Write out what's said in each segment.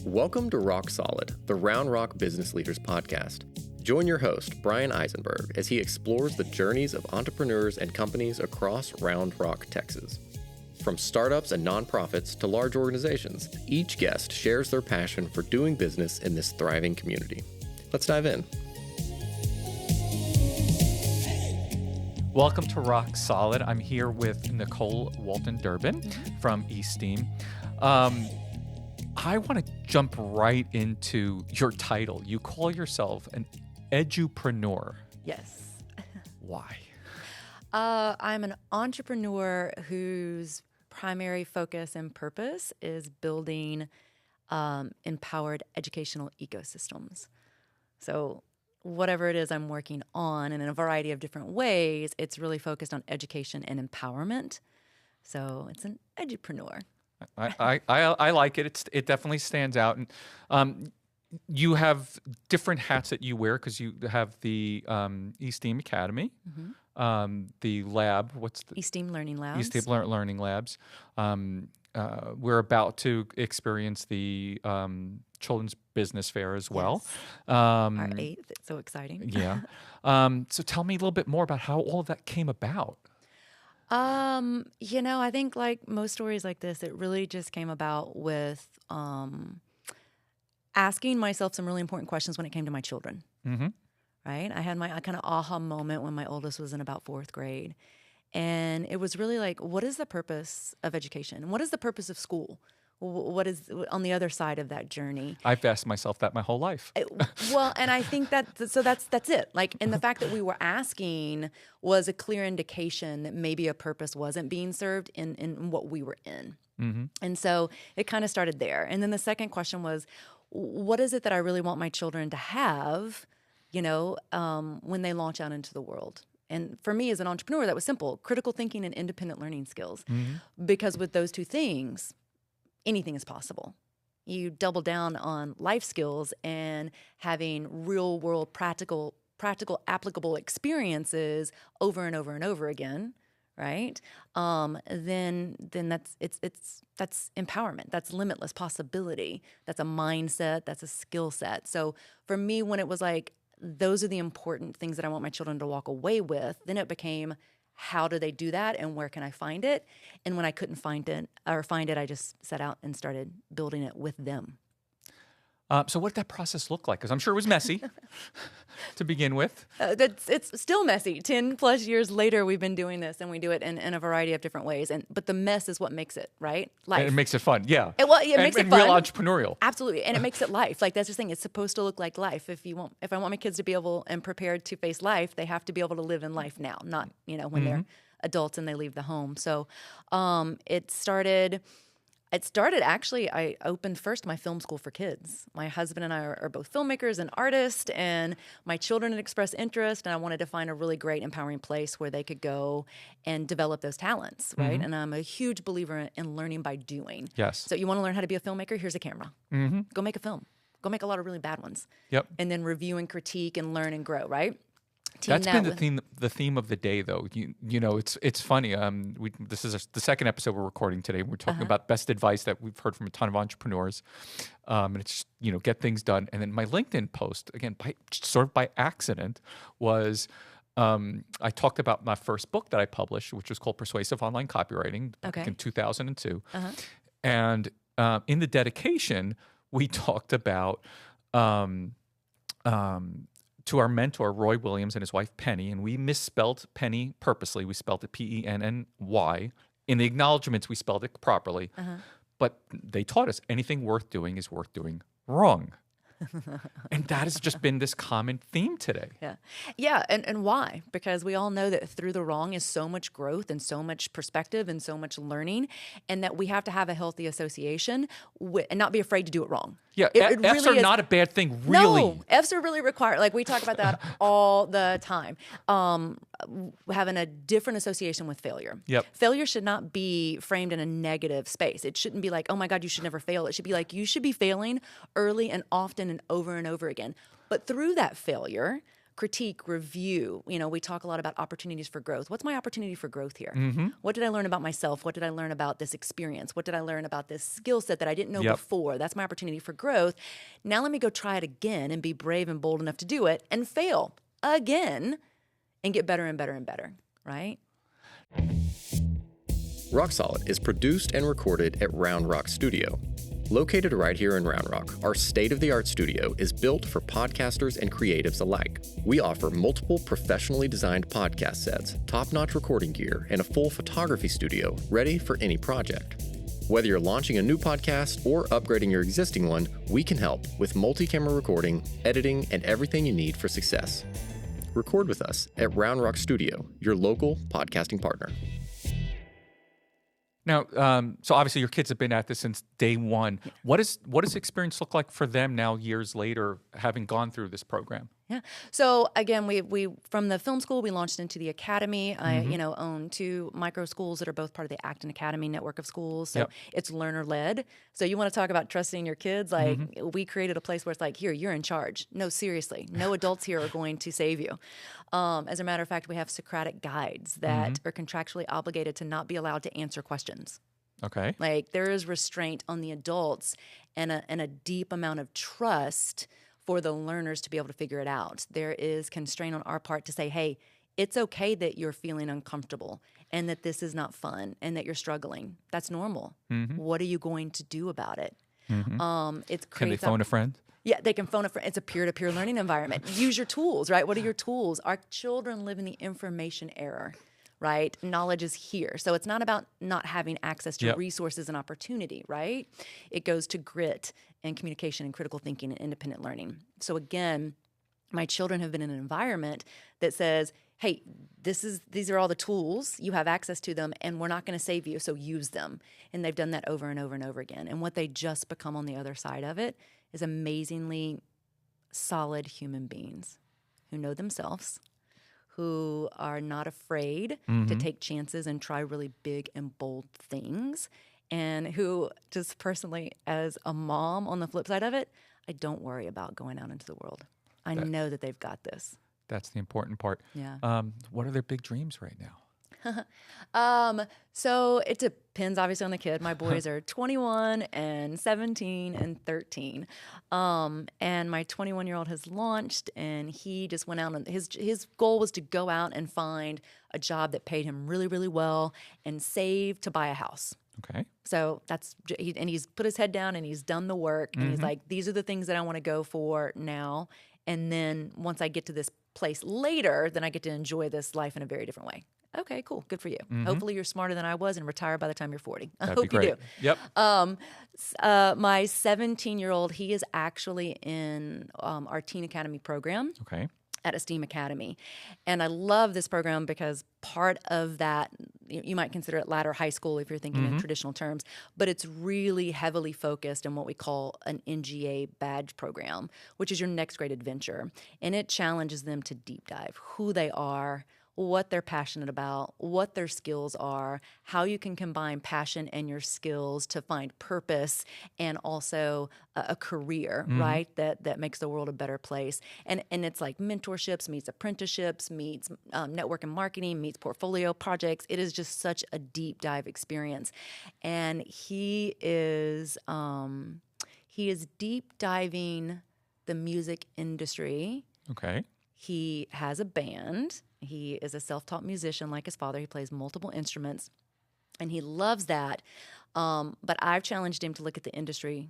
Welcome to Rock Solid, the Round Rock Business Leaders Podcast. Join your host, Brian Eisenberg, as he explores the journeys of entrepreneurs and companies across Round Rock, Texas. From startups and nonprofits to large organizations, each guest shares their passion for doing business in this thriving community. Let's dive in. Welcome to Rock Solid. I'm here with Nicholle Walton-Durban from E.S.T.E.A.M. I want to jump right into your title. You call yourself an edupreneur. Yes. Why? I'm an entrepreneur whose primary focus and purpose is building empowered educational ecosystems. So whatever it is I'm working on, and in a variety of different ways, it's really focused on education and empowerment. So it's an edupreneur. I like it. It definitely stands out. And you have different hats that you wear because you have the E.S.T.E.A.M Academy, the lab. What's the E.S.T.E.A.M Learning Labs. E.S.T.E.A.M Learning Labs. We're about to experience the Children's Business Fair as well. Yes. Our 8th. It's so exciting. Yeah. So tell me a little bit more about how all of that came about. I think like most stories like this, it really just came about with asking myself some really important questions when it came to my children. Mm-hmm. Right? I had my kind of aha moment when my oldest was in about 4th grade. And it was really like, what is the purpose of education? What is the purpose of school? What is on the other side of that journey? I've asked myself that my whole life. And I think that's it. Like, and the fact that we were asking was a clear indication that maybe a purpose wasn't being served in what we were in. Mm-hmm. And so it kind of started there. And then the second question was, what is it that I really want my children to have, when they launch out into the world? And for me as an entrepreneur, that was simple: critical thinking and independent learning skills. Mm-hmm. Because with those two things, anything is possible. You double down on life skills and having real world practical applicable experiences over and over and over again, right? Then that's empowerment. That's limitless possibility. That's a mindset. That's a skill set. So for me, when it was like, those are the important things that I want my children to walk away with, then it became, how do they do that and where can I find it? And when I couldn't find it, I just set out and started building it with them. So what did that process look like? Because I'm sure it was messy to begin with. It's still messy. 10 plus years later, we've been doing this, and we do it in a variety of different ways. But the mess is what makes it, right? Life. And it makes it fun, yeah. It makes it fun. Real entrepreneurial. Absolutely. And it makes it life. Like, that's the thing. It's supposed to look like life. If I want my kids to be able and prepared to face life, they have to be able to live in life now, not, when they're adults and they leave the home. So it started actually, I opened first my film school for kids. My husband and I are both filmmakers and artists, and my children had expressed interest, and I wanted to find a really great, empowering place where they could go and develop those talents, right? Mm-hmm. And I'm a huge believer in learning by doing. Yes. So you want to learn how to be a filmmaker? Here's a camera. Mm-hmm. Go make a film. Go make a lot of really bad ones. Yep. And then review and critique and learn and grow, right? That's been the theme of the day, though. It's funny. This is the second episode we're recording today. We're talking about best advice that we've heard from a ton of entrepreneurs, and it's get things done. And then my LinkedIn post, again, by accident, was I talked about my first book that I published, which was called Persuasive Online Copywriting, back in 2002. And in the dedication, we talked about to our mentor, Roy Williams, and his wife, Penny, and we misspelled Penny purposely. We spelled it Penny. In the acknowledgments, we spelled it properly. But they taught us anything worth doing is worth doing wrong. And that has just been this common theme today. Yeah. And why? Because we all know that through the wrong is so much growth and so much perspective and so much learning, and that we have to have a healthy association and not be afraid to do it wrong. Yeah, F's really are not a bad thing, really. No, F's are really required. Like, we talk about that all the time. Having a different association with failure. Yep. Failure should not be framed in a negative space. It shouldn't be like, oh my God, you should never fail. It should be like, you should be failing early and often and over again. But through that failure critique, review. We talk a lot about opportunities for growth. What's my opportunity for growth here? What did I learn about myself? What did I learn about this experience? What did I learn about this skill set that I didn't know before? That's my opportunity for growth. Now let me go try it again and be brave and bold enough to do it and fail again and get better and better and better, right? Rock Solid is produced and recorded at Round Rock Studio. Located right here in Round Rock, our state-of-the-art studio is built for podcasters and creatives alike. We offer multiple professionally designed podcast sets, top-notch recording gear, and a full photography studio ready for any project. Whether you're launching a new podcast or upgrading your existing one, we can help with multi-camera recording, editing, and everything you need for success. Record with us at Round Rock Studio, your local podcasting partner. Now, so obviously your kids have been at this since day one. Yeah. What does the experience look like for them now, years later, having gone through this program? Yeah. So again, we from the film school, we launched into the academy. I own 2 micro schools that are both part of the E.S.T.E.A.M Academy network of schools. So it's learner led. So you want to talk about trusting your kids? Like we created a place where it's like, here, you're in charge. No, seriously, no adults here are going to save you. As a matter of fact, we have Socratic guides that are contractually obligated to not be allowed to answer questions. Okay. Like there is restraint on the adults and a deep amount of trust for the learners to be able to figure it out. There is constraint on our part to say, hey, it's okay that you're feeling uncomfortable and that this is not fun and that you're struggling. That's normal. What are you going to do about it? Can they phone a friend? Yeah, they can phone a friend. It's a peer-to-peer learning environment. Use your tools, right? What are your tools? Our children live in the information era, right? Knowledge is here. So it's not about not having access to resources and opportunity, right? It goes to grit and communication and critical thinking and independent learning. So again, my children have been in an environment that says, hey, these are all the tools, you have access to them, and we're not going to save you, so use them. And they've done that over and over and over again. And what they just become on the other side of it is amazingly solid human beings who know themselves, who are not afraid to take chances and try really big and bold things, and who just personally, as a mom on the flip side of it, I don't worry about going out into the world. I know that they've got this. That's the important part. Yeah. What are their big dreams right now? So it depends obviously on the kid. My boys are 21 and 17 and 13. And my 21-year-old has launched and he just went out and his goal was to go out and find a job that paid him really, really well and save to buy a house. Okay. So and he's put his head down and he's done the work and he's like, these are the things that I want to go for now. And then once I get to this place later, then I get to enjoy this life in a very different way. Okay, cool. Good for you. Hopefully you're smarter than I was and retire by the time you're 40. I hope you do. Yep. My 17-year-old, he is actually in our Teen Academy program. Okay. At E.S.T.E.A.M Academy. And I love this program because part of that, you might consider it ladder high school if you're thinking in traditional terms, but it's really heavily focused in what we call an NGA badge program, which is your next great adventure. And it challenges them to deep dive who they are, what they're passionate about, what their skills are, how you can combine passion and your skills to find purpose and also a career, right, that makes the world a better place. And it's like mentorships meets apprenticeships, meets network and marketing, meets portfolio projects. It is just such a deep dive experience. And he is deep diving the music industry. Okay. He has a band. He is a self-taught musician like his father. He plays multiple instruments, and he loves that. But I've challenged him to look at the industry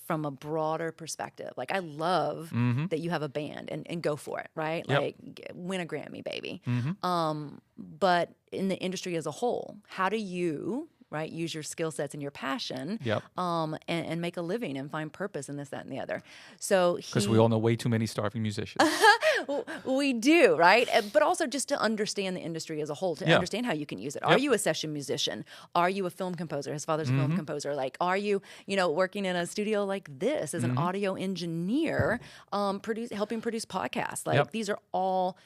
from a broader perspective. Like, I love that you have a band and go for it, right? Yep. Like, win a Grammy, baby. But in the industry as a whole, how do you, right, use your skill sets and your passion and make a living and find purpose in this, that, and the other? So because we all know way too many starving musicians. We do, right? But also just to understand the industry as a whole, to understand how you can use it. Are you a session musician? Are you a film composer? His father's a film composer. Like, are you, working in a studio like this as an audio engineer, helping produce podcasts? Like, these are all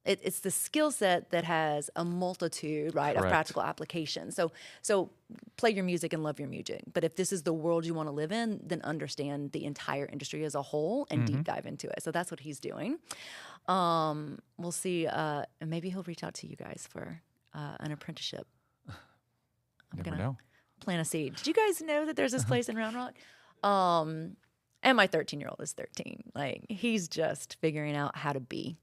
it's the skill set that has a multitude, right, of Correct. practical applications. So play your music and love your music. But if this is the world you want to live in, then understand the entire industry as a whole and deep dive into it. So that's what he's doing. We'll see. And maybe he'll reach out to you guys for an apprenticeship. I'm going to plant a seed. Did you guys know that there's this place in Round Rock? And my 13-year-old is 13. Like, he's just figuring out how to be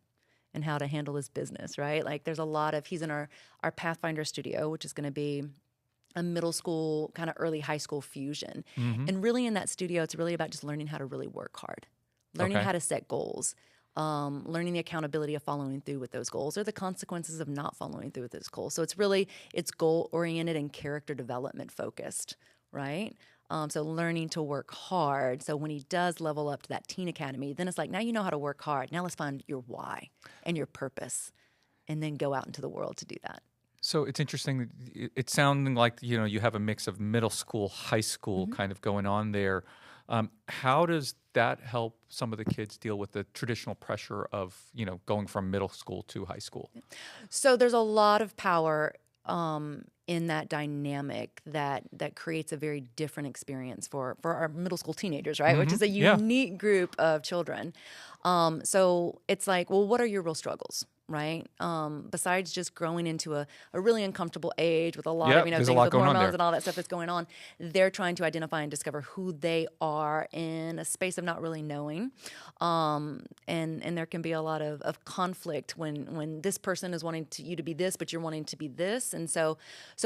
and how to handle his business, right? Like, there's a lot of, he's in our Pathfinder studio, which is going to be a middle school, kind of early high school fusion. And really in that studio, it's really about just learning how to really work hard, learning how to set goals, learning the accountability of following through with those goals or the consequences of not following through with those goals. So it's goal-oriented and character development focused, right? So learning to work hard. So when he does level up to that teen academy, then it's like, now you know how to work hard. Now let's find your why and your purpose and then go out into the world to do that. So it's interesting. It's sounding like, you have a mix of middle school, high school kind of going on there. How does that help some of the kids deal with the traditional pressure of, going from middle school to high school? So there's a lot of power in that dynamic that creates a very different experience for our middle school teenagers, right? Which is a unique group of children. So it's like, well, what are your real struggles, right? Besides just growing into a really uncomfortable age with a lot of things with hormones and all that stuff that's going on, they're trying to identify and discover who they are in a space of not really knowing. And there can be a lot of conflict when this person is wanting you to be this, but you're wanting to be this. And so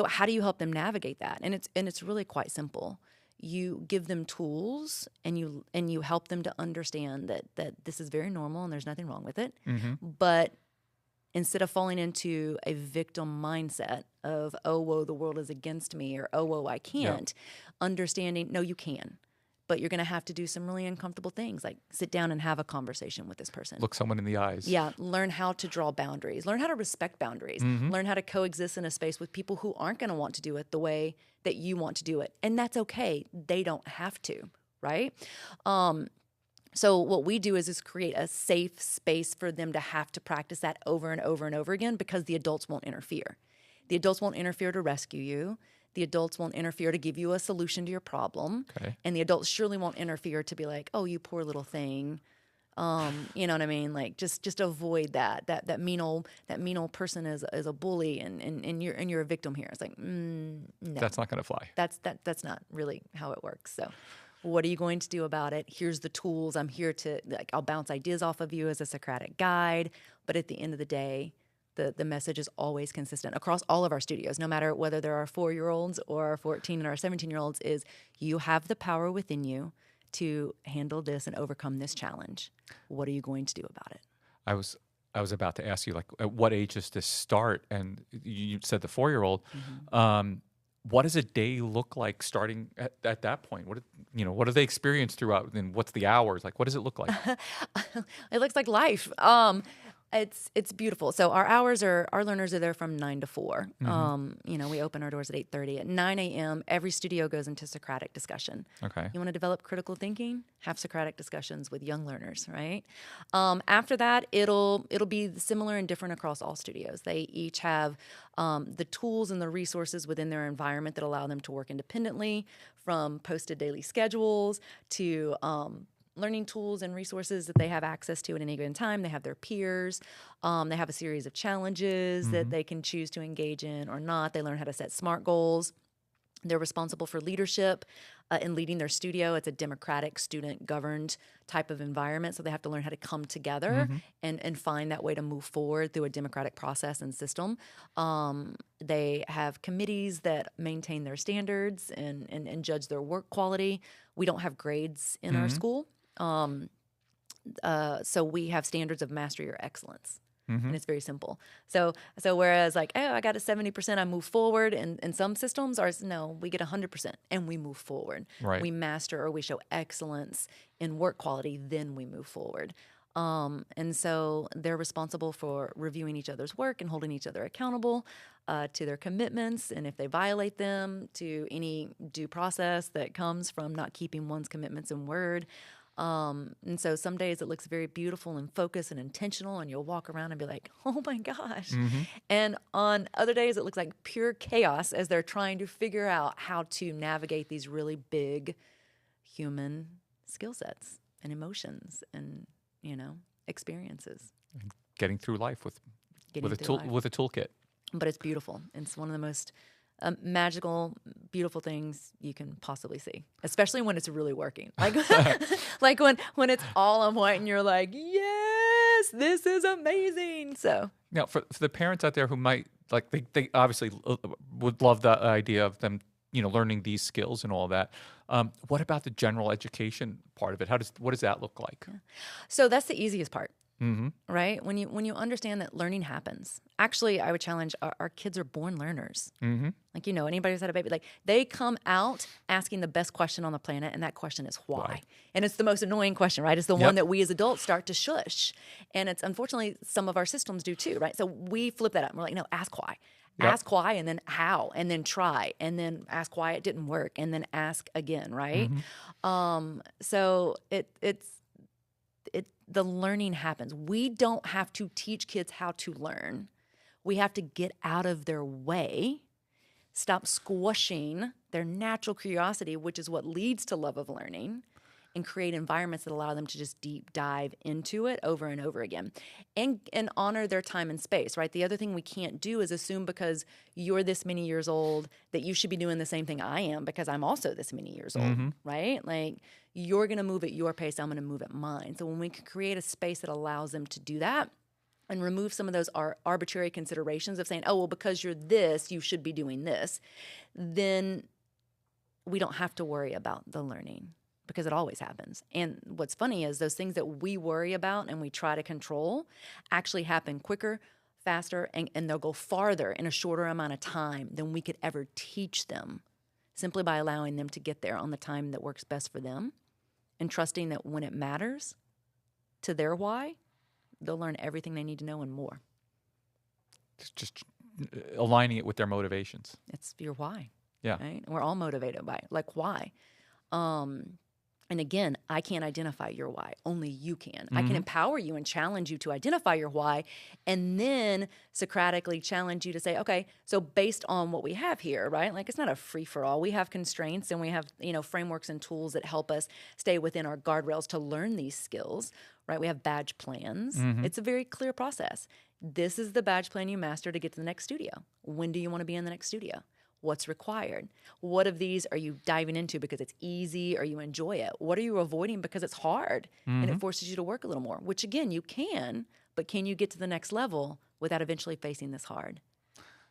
how do you help them navigate that? And it's really quite simple. You give them tools and you help them to understand that this is very normal and there's nothing wrong with it. But instead of falling into a victim mindset of, oh, whoa, the world is against me, or, oh, whoa, I can't, understanding, no, you can. But you're going to have to do some really uncomfortable things, like sit down and have a conversation with this person. Look someone in the eyes. Yeah, learn how to draw boundaries. Learn how to respect boundaries. Learn how to coexist in a space with people who aren't going to want to do it the way that you want to do it. And that's okay. They don't have to, right? So what we do is create a safe space for them to have to practice that over and over and over again, because the adults won't interfere. The adults won't interfere to rescue you. The adults won't interfere to give you a solution to your problem. Okay. And the adults surely won't interfere to be like, oh, you poor little thing. You know what I mean? Like, just avoid that mean old person is a bully and you're a victim here. It's like, no. That's not going to fly. That's not really how it works. So what are you going to do about it? Here's the tools. I'm here to, I'll bounce ideas off of you as a Socratic guide. But at the end of the day, the message is always consistent across all of our studios, no matter whether there are 4-year-olds or our 14 and our 17-year-olds, is you have the power within you to handle this and overcome this challenge. What are you going to do about it? I was about to ask you, like, at what age does this start? And you said the 4-year-old. What does a day look like starting at that point? What do they experience throughout? And what's the hours? Like, what does it look like? It looks like life. It's beautiful. So our learners are there from 9 to 4. We open our doors at 8:30. At 9 a.m., every studio goes into Socratic discussion. Okay. You want to develop critical thinking? Have Socratic discussions with young learners, right? After that, it'll be similar and different across all studios. They each have the tools and the resources within their environment that allow them to work independently, from posted daily schedules to learning tools and resources that they have access to at any given time. They have their peers. They have a series of challenges that they can choose to engage in or not. They learn how to set SMART goals. They're responsible for leadership in leading their studio. It's a democratic, student-governed type of environment, so they have to learn how to come together and find that way to move forward through a democratic process and system. They have committees that maintain their standards and judge their work quality. We don't have grades in our school. So we have standards of mastery or excellence. And it's very simple. So whereas like, oh, I got a 70%, I move forward. In some systems, ours, no, we get 100% and we move forward. Right. We master or we show excellence in work quality, then we move forward. And so they're responsible for reviewing each other's work and holding each other accountable to their commitments. And if they violate them, to any due process that comes from not keeping one's commitments in word. And so some days it looks very beautiful and focused and intentional, and you'll walk around and be like, oh my gosh. And on other days it looks like pure chaos as they're trying to figure out how to navigate these really big human skill sets and emotions and, experiences. Getting through life with a toolkit. But it's beautiful. It's one of the most magical, beautiful things you can possibly see, especially when it's really working. Like, like when it's all on point and you're like, yes, this is amazing. So now, for the parents out there who might they obviously would love the idea of them, learning these skills and all that. What about the general education part of it? What does that look like? Yeah. So that's the easiest part. Right? When you understand that learning happens. Actually, I would challenge our kids are born learners. Like, anybody who's had a baby, like they come out asking the best question on the planet, and that question is why? And it's the most annoying question, right? It's the one that we as adults start to shush. And it's unfortunately some of our systems do too, right? So we flip that up and we're like, no, ask why. Ask why, and then how, and then try, and then ask why it didn't work, and then ask again, right? So the learning happens. We don't have to teach kids how to learn. We have to get out of their way, stop squashing their natural curiosity, which is what leads to love of learning, and create environments that allow them to just deep dive into it over and over again and honor their time and space, right? The other thing we can't do is assume because you're this many years old that you should be doing the same thing I am because I'm also this many years old, right? Like you're going to move at your pace, I'm going to move at mine. So when we can create a space that allows them to do that and remove some of those arbitrary considerations of saying, oh, well, because you're this, you should be doing this, then we don't have to worry about the learning. Because it always happens. And what's funny is those things that we worry about and we try to control actually happen quicker, faster, and they'll go farther in a shorter amount of time than we could ever teach them simply by allowing them to get there on the time that works best for them and trusting that when it matters to their why, they'll learn everything they need to know and more. Just aligning it with their motivations. It's your why. Yeah. Right? We're all motivated by it. Like why? And again, I can't identify your why. Only you can. I can empower you and challenge you to identify your why, and then Socratically challenge you to say, okay, so based on what we have here, right? Like it's not a free-for-all. We have constraints and we have, frameworks and tools that help us stay within our guardrails to learn these skills, right? We have badge plans. It's a very clear process. This is the badge plan you master to get to the next studio. When do you want to be in the next studio? What's required? What of these are you diving into because it's easy or you enjoy it? What are you avoiding because it's hard and it forces you to work a little more? Which again, you can, but can you get to the next level without eventually facing this hard?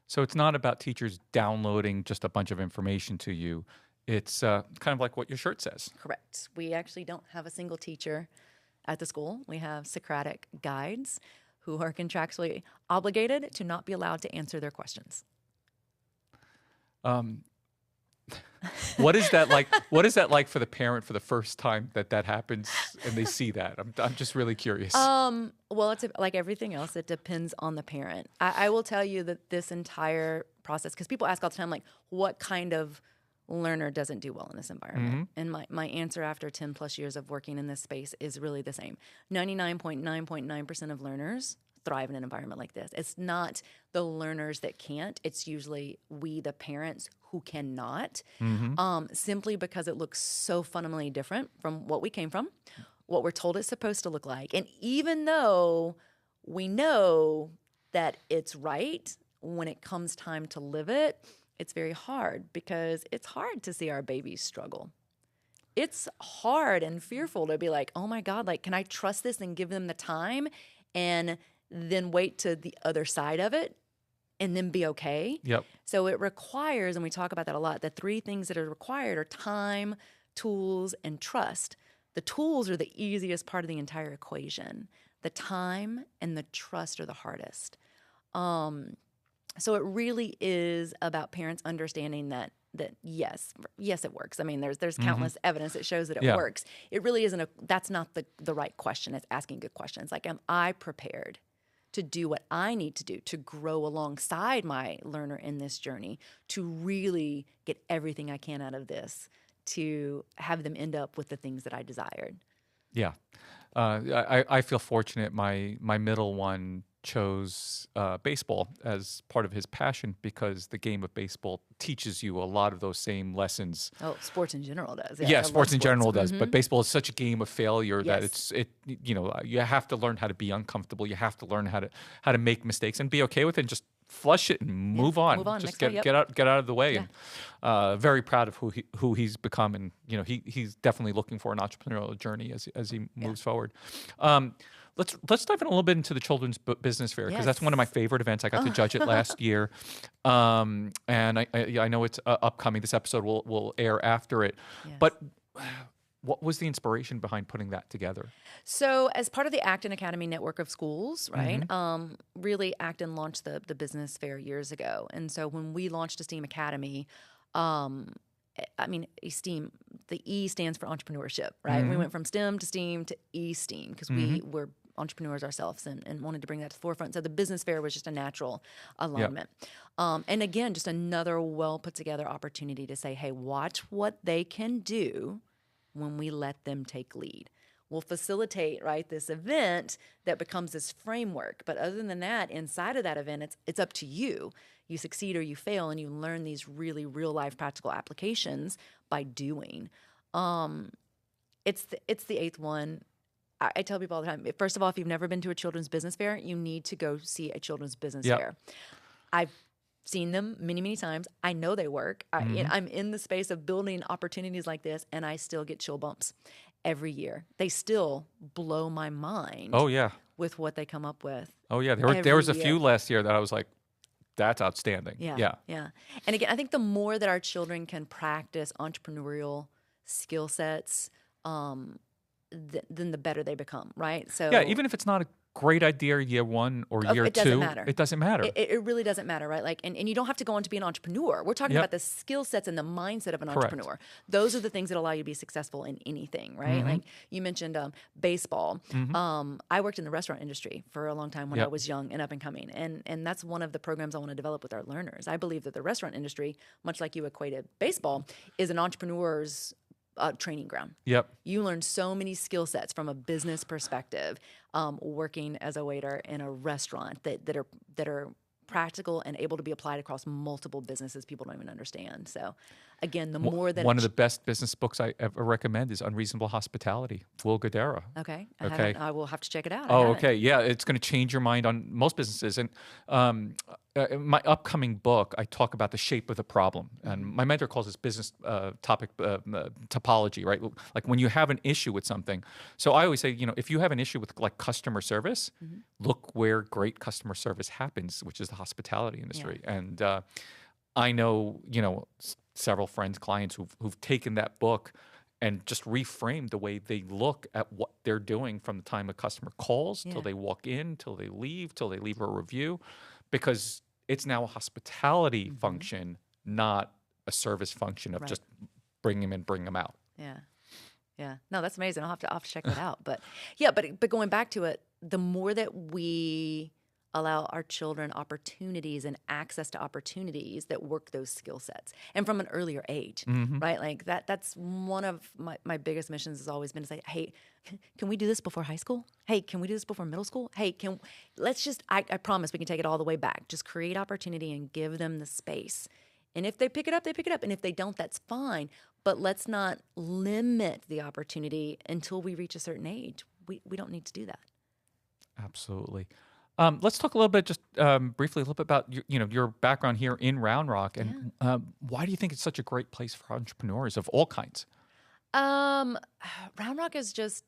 So it's not about teachers downloading just a bunch of information to you. It's kind of like what your shirt says. Correct. We actually don't have a single teacher at the school. We have Socratic guides who are contractually obligated to not be allowed to answer their questions. What is that like? What is that like for the parent for the first time that happens and they see that? I'm just really curious. Well, it's like everything else. It depends on the parent. I will tell you that this entire process, because people ask all the time, like, what kind of learner doesn't do well in this environment? And my answer after 10 plus years of working in this space is really the same. 99.9% of learners thrive in an environment like this. It's not the learners that can't. It's usually we, the parents, who cannot, simply because it looks so fundamentally different from what we came from, what we're told it's supposed to look like. And even though we know that it's right, when it comes time to live it, it's very hard because it's hard to see our babies struggle. It's hard and fearful to be like, oh my God, like, can I trust this and give them the time and then wait to the other side of it and then be okay? Yep. So it requires, and we talk about that a lot, the three things that are required are time, tools, and trust. The tools are the easiest part of the entire equation. The time and the trust are the hardest. So it really is about parents understanding that yes, it works. I mean, there's countless evidence that shows that it works. It really isn't that's not the right question. It's asking good questions. Like, am I prepared to do what I need to do to grow alongside my learner in this journey, to really get everything I can out of this, to have them end up with the things that I desired? Yeah. I feel fortunate. My middle one chose baseball as part of his passion because the game of baseball teaches you a lot of those same lessons. Oh, sports in general does. Yeah, I love sports in general does, Mm-hmm. but baseball is such a game of failure that Yes. you have to learn how to be uncomfortable. You have to learn how to make mistakes and be okay with it and just flush it and move on. Move on. Just Next guy, yep. get out of the way. Yeah. And very proud of who he's become, and he's definitely looking for an entrepreneurial journey as he moves forward. Let's dive in a little bit into the Children's Business Fair, because that's one of my favorite events. I got to judge it last year, and I know it's upcoming. This episode will air after it, but what was the inspiration behind putting that together? So, as part of the E.S.T.E.A.M Academy network of schools, right? Really, E.S.T.E.A.M launched the business fair years ago, and so when we launched E.S.T.E.A.M Academy, E.S.T.E.A.M, the E stands for entrepreneurship, right? We went from STEM to STEAM to E.S.T.E.A.M because we were entrepreneurs ourselves and wanted to bring that to the forefront. So the business fair was just a natural alignment. And again, just another well put together opportunity to say, hey, watch what they can do when we let them take lead. We'll facilitate, right, this event that becomes this framework. But other than that, inside of that event, it's up to you. You succeed or you fail, and you learn these really real life practical applications by doing. It's the eighth one. I tell people all the time, first of all, if you've never been to a children's business fair, you need to go see a children's business fair. I've seen them many, many times. I know they work. I'm in the space of building opportunities like this, and I still get chill bumps every year. They still blow my mind. Oh, yeah. With what they come up with. Oh, yeah. There was a few last year that I was like, that's outstanding. Yeah. And again, I think the more that our children can practice entrepreneurial skill sets, then the better they become, right? So yeah, even if it's not a great idea year one or year it two, doesn't matter. It doesn't matter. It really doesn't matter, right? Like, and you don't have to go on to be an entrepreneur. We're talking about the skill sets and the mindset of an entrepreneur. Those are the things that allow you to be successful in anything, right? Like you mentioned baseball. I worked in the restaurant industry for a long time when I was young and up and coming, and that's one of the programs I want to develop with our learners. I believe that the restaurant industry, much like you equated baseball, is an entrepreneur's training ground. You learn so many skill sets from a business perspective, working as a waiter in a restaurant that are practical and able to be applied across multiple businesses people don't even understand. So again, the more that one of the best business books I ever recommend is Unreasonable Hospitality, Will Guidara. Okay. I will have to check it out. Oh, okay. Yeah, it's going to change your mind on most businesses. And in my upcoming book, I talk about the shape of the problem. And my mentor calls this business topic topology, right? Like when you have an issue with something. So I always say, if you have an issue with like customer service, look where great customer service happens, which is the hospitality industry. And I know, several friends, clients who've taken that book and just reframed the way they look at what they're doing from the time a customer calls till they walk in, till they leave a review, because it's now a hospitality function, not a service function of just bring them in, bring them out. Yeah. No, that's amazing. I'll have to check that out. But yeah, but going back to it, the more that we allow our children opportunities and access to opportunities that work those skill sets, and from an earlier age, right? Like that's one of my biggest missions has always been to say, hey, can we do this before high school? Hey, can we do this before middle school? Hey, I promise we can take it all the way back. Just create opportunity and give them the space. And if they pick it up, they pick it up. And if they don't, that's fine. But let's not limit the opportunity until we reach a certain age. We don't need to do that. Absolutely. Let's talk a little bit, just briefly, a little bit about your background here in Round Rock, and why do you think it's such a great place for entrepreneurs of all kinds? Round Rock is just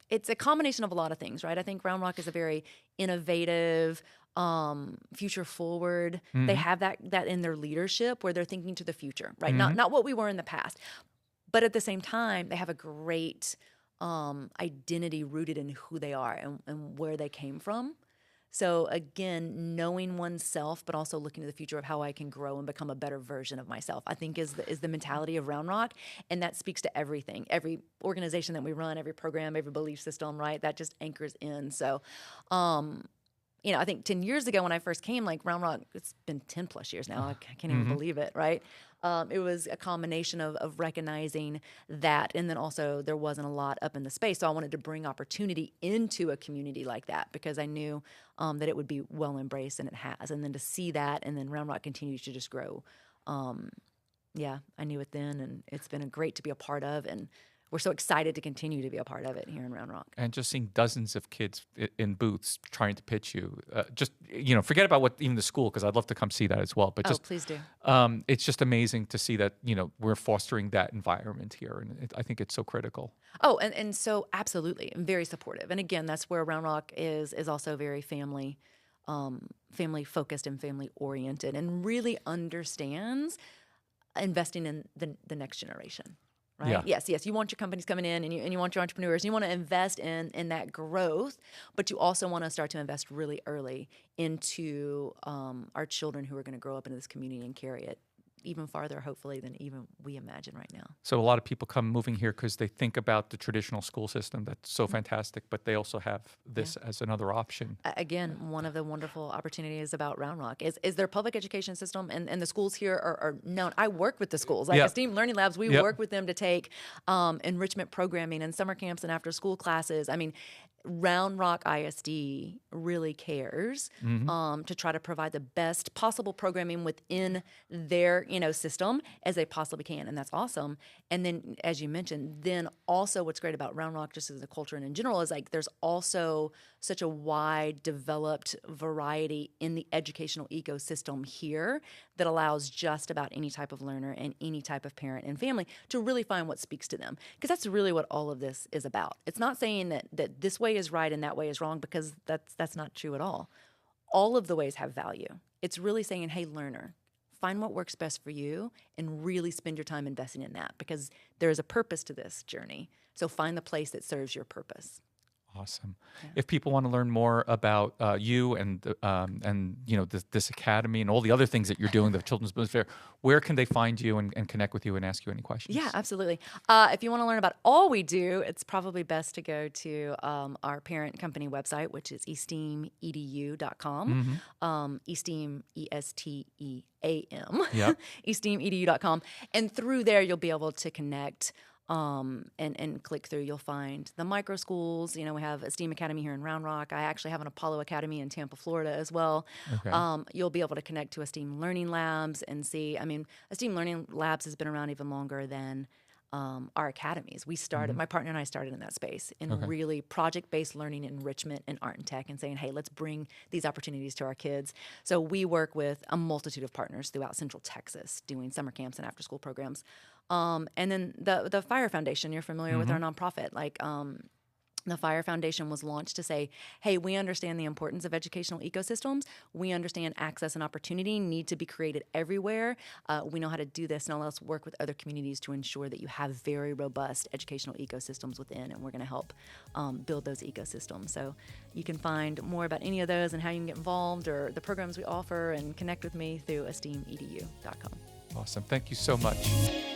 it's a combination of a lot of things, right? I think Round Rock is a very innovative, future forward. They have that in their leadership where they're thinking to the future, right? Not what we were in the past, but at the same time, they have a great identity rooted in who they are and where they came from. So again, knowing oneself, but also looking to the future of how I can grow and become a better version of myself, I think is the mentality of Round Rock. And that speaks to everything, every organization that we run, every program, every belief system, right? That just anchors in. So, I think 10 years ago when I first came, like Round Rock, it's been 10 plus years now. I can't even believe it, right? it was a combination of recognizing that, and then also there wasn't a lot up in the space. So I wanted to bring opportunity into a community like that because I knew that it would be well embraced, and it has. And then to see that, and then Round Rock continues to just grow. Yeah, I knew it then, and it's been great to be a part of, and we're so excited to continue to be a part of it here in Round Rock. And just seeing dozens of kids in booths trying to pitch you, forget about what even the school, because I'd love to come see that as well. But please do. It's just amazing to see that, we're fostering that environment here. And I think it's so critical. Oh, and so absolutely, I'm very supportive. And again, that's where Round Rock is also very family focused and family oriented, and really understands investing in the next generation. Right? Yeah. Yes. You want your companies coming in, and you want your entrepreneurs, and you want to invest in that growth, but you also want to start to invest really early into our children who are going to grow up into this community and carry it even farther, hopefully, than even we imagine right now. So a lot of people come moving here because they think about the traditional school system that's so fantastic, but they also have this as another option. Again, one of the wonderful opportunities about Round Rock is their public education system, and the schools here are known. I work with the schools, like E.S.T.E.A.M Learning Labs. We work with them to take enrichment programming and summer camps and after school classes. I mean, Round Rock ISD really cares to try to provide the best possible programming within their system as they possibly can, and that's awesome. And then, as you mentioned, then also what's great about Round Rock, just as a culture and in general, is like there's also such a wide, developed variety in the educational ecosystem here that allows just about any type of learner and any type of parent and family to really find what speaks to them. Because that's really what all of this is about. It's not saying that this way is right and that way is wrong, because that's not true at all. All of the ways have value. It's really saying, hey, learner, find what works best for you and really spend your time investing in that, because there is a purpose to this journey. So find the place that serves your purpose. Awesome. Yeah. If people want to learn more about you and this academy and all the other things that you're doing, the Children's Business Fair, where can they find you and connect with you and ask you any questions? Yeah, absolutely. If you want to learn about all we do, it's probably best to go to our parent company website, which is E.S.T.E.A.M E.S.T.E.A.M, E.S.T.E.A.M, E.S.T.E.A.M edu.com. And through there, you'll be able to connect and click through. You'll find the micro schools. We have E.S.T.E.A.M Academy here in Round Rock. I actually have an Apollo Academy in Tampa, Florida as well. Okay. You'll be able to connect to E.S.T.E.A.M Learning Labs and see. I mean, E.S.T.E.A.M Learning Labs has been around even longer than our academies. We started, my partner and I started in that space in really project-based learning, enrichment, and art and tech, and saying, hey, let's bring these opportunities to our kids. So we work with a multitude of partners throughout Central Texas doing summer camps and after-school programs. And then the Fire Foundation, you're familiar with our nonprofit. The Fire Foundation was launched to say, hey, we understand the importance of educational ecosystems. We understand access and opportunity need to be created everywhere. We know how to do this, and let's work with other communities to ensure that you have very robust educational ecosystems within, and we're going to help build those ecosystems. So you can find more about any of those and how you can get involved or the programs we offer and connect with me through esteemedu.com. Awesome. Thank you so much.